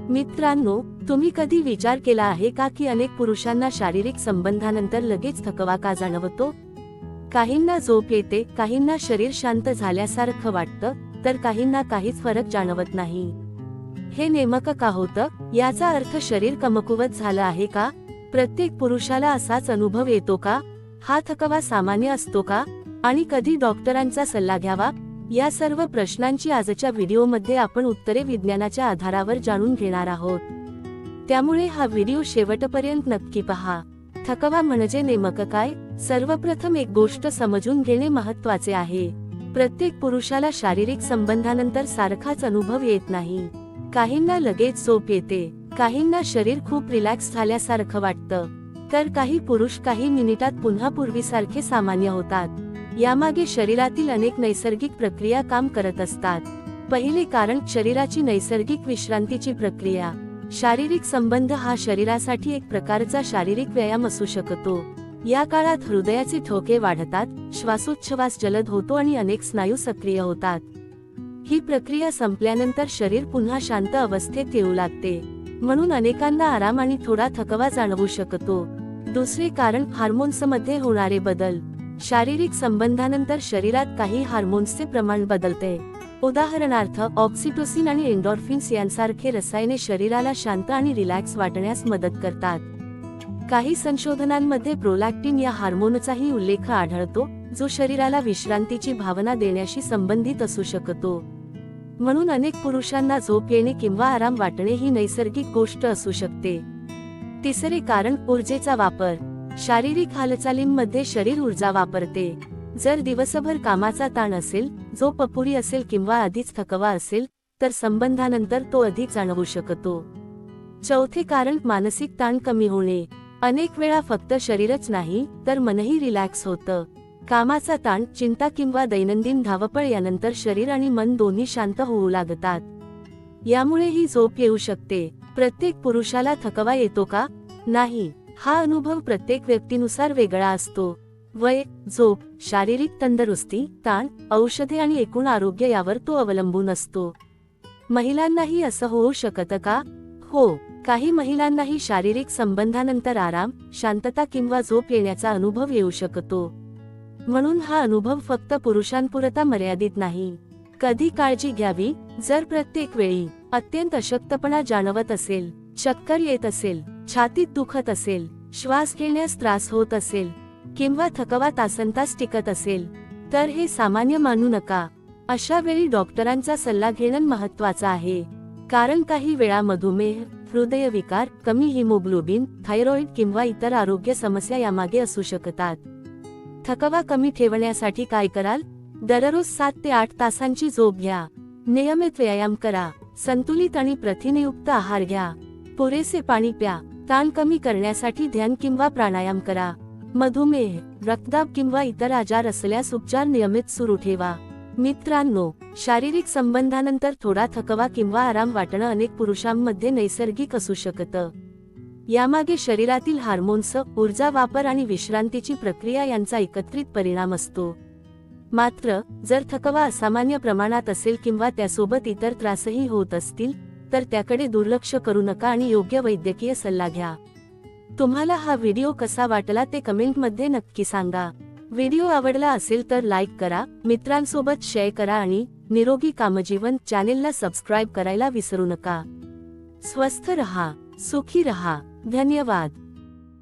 मित्रांनो, तुम्ही कधी विचार केला आहे का की अनेक पुरुषांना शारीरिक संबंधानंतर लगेच थकवा का जाणवतो? काहींना झोप येते, काहींना शरीर शांत झाल्यासारखं वाटतं, तर काहींना काहीच फरक जाणवत नाही। हे नेमकं का होतं? याचा अर्थ शरीर कमकुवत झालं आहे का? प्रत्येक पुरुषाला असाच अनुभव येतो का? हा थकवा सामान्य असतो का? आणि कधी डॉक्टरांचा सल्ला घ्यावा? या सर्व प्रश्नांची आजच्या व्हिडिओमध्ये आपण उत्तरे विज्ञानाच्या आधारावर जाणून घेणार आहोत। त्यामुळे हा व्हिडिओ शेवटपर्यंत नक्की पहा। थकवा म्हणजे नेमकं काय? सर्वप्रथम एक गोष्ट समजून घेणे महत्त्वाचे आहे। प्रत्येक पुरुषाला शारीरिक संबंधानंतर सारखाच अनुभव येत नाही। काहींना लगेच झोप येते, काहींना शरीर खूप रिलॅक्स झाल्यासारखं वाटतं, तर काही पुरुष काही मिनिटात पुन्हा पूर्वीसारखे सामान्य होतात। यामागे शरीरातील अनेक नैसर्गिक प्रक्रिया काम करत असतात। पहिले कारण शरीराची नैसर्गिक विश्रांतीची प्रक्रिया। शारीरिक संबंध हा शरीरासाठी एक प्रकारचा शारीरिक व्यायाम असू शकतो। या काळात हृदयाचे ठोके वाढतात, श्वासोच्छवास जलद होतो आणि अनेक स्नायू सक्रिय होतात। ही प्रक्रिया संपल्यानंतर शरीर पुन्हा शांत अवस्थेत येऊ लागते, म्हणून अनेकांना आराम आणि थोडा थकवा जाणवू शकतो। दुसरे कारण हार्मोन्समध्ये होणारे बदल। शारीरिक संबंधानंतर शरीरात काही हार्मोन्सचे प्रमाण बदलते। उदाहरणार्थ ऑक्सिटोसिन आणि एंडोर्फिन्स यांसारखे रसायने शरीराला शांत आणि रिलॅक्स वाटण्यास मदत करतात। काही संशोधनांमध्ये प्रोलॅक्टिन या हार्मोनचाही उल्लेख आढळतो, जो शरीराला विश्रांतीची भावना देण्याशी संबंधित असू शकतो। म्हणून अनेक पुरुषांना झोप येणे किंवा आराम वाटणे ही नैसर्गिक गोष्ट असू शकते। तिसरे कारण ऊर्जेचा वापर। शारीरिक हालचालींमध्ये शरीर ऊर्जा वापरते। जर दिवसभर कामाचा ताण असेल, झोप अपुरी असेल किंवा आधीच थकवा असेल, तर संबंधानंतर तो अधिक जाणवू शकतो। चौथे कारण मानसिक ताण कमी होणे। अनेक वेळा फक्त शरीरच नाही, तर मनही रिलॅक्स होतं। कामाचा ताण, चिंता किंवा दैनंदिन धावपळ यानंतर शरीर आणि मन दोन्ही शांत होऊ लागतात। यामुळे ही झोप येऊ शकते। प्रत्येक पुरुषाला थकवा येतो का? नाही। हा अनुभव प्रत्येक व्यक्तीनुसार वेगळा असतो। वय, झोप, शारीरिक तंदुरुस्ती, ताण, औषधे आणि एकूण आरोग्य यावर तो अवलंबून असतो। महिलांनाही असं होऊ शकतं का? हो, काही महिलांनाही शारीरिक संबंधानंतर आराम, शांतता किंवा झोप येण्याचा अनुभव येऊ शकतो। म्हणून हा अनुभव फक्त पुरुषांपुरता मर्यादित नाही। कधी काळजी घ्यावी? जर प्रत्येक वेळी अत्यंत अशक्तपणा जाणवत असेल, चक्कर येत असेल, छातीत दुखत असेल, श्वास घेण्यास त्रास होत असेल किंवा थकवा तासनतास टिकत असेल, तर हे सामान्य मानू नका। अशा वेळी डॉक्टरांचा सल्ला घेणं महत्त्वाचं आहे। कारण काही वेळा मधुमेह, हृदयविकार, कमी हिमोग्लोबिन, थायरॉइड किंवा इतर आरोग्य समस्या यामागे असू शकतात। थकवा कमी ठेवण्यासाठी काय कराल? दररोज 7 ते 8 तासांची झोप घ्या, नियमित व्यायाम करा, संतुलित आणि प्रथिनयुक्त आहार घ्या, पुरेसे पाणी प्या, ताण कमी करण्यासाठी ध्यान किंवा प्राणायाम करा। मधुमेह, रक्तदाब किंवा इतर आजार असल्यास उपचार नियमित सुरू ठेवा। मित्रांनो, शारीरिक संबंधानंतर थोडा थकवा किंवा आराम वाटणं अनेक पुरुषांमध्ये नैसर्गिक असू शकतं। यामागे शरीरातील हार्मोन्स, ऊर्जा वापर आणि विश्रांतीची प्रक्रिया यांचा एकत्रित परिणाम असतो। मात्र जर थकवा असामान्य प्रमाणात असेल किंवा त्यासोबत इतर त्रासही होत असतील, तर त्याकडे दुर्लक्ष करू नका आणि योग्य वैद्यकीय सल्ला घ्या। तुम्हाला हा व्हिडिओ कसा वाटला ते कमेंटमध्ये नक्की सांगा। व्हिडिओ आवडला असेल तर लाईक करा, मित्रांसोबत शेअर करा आणि निरोगी कामजीवन चॅनेलला सबस्क्राईब करायला विसरू नका। स्वस्थ रहा, सुखी रहा। धन्यवाद।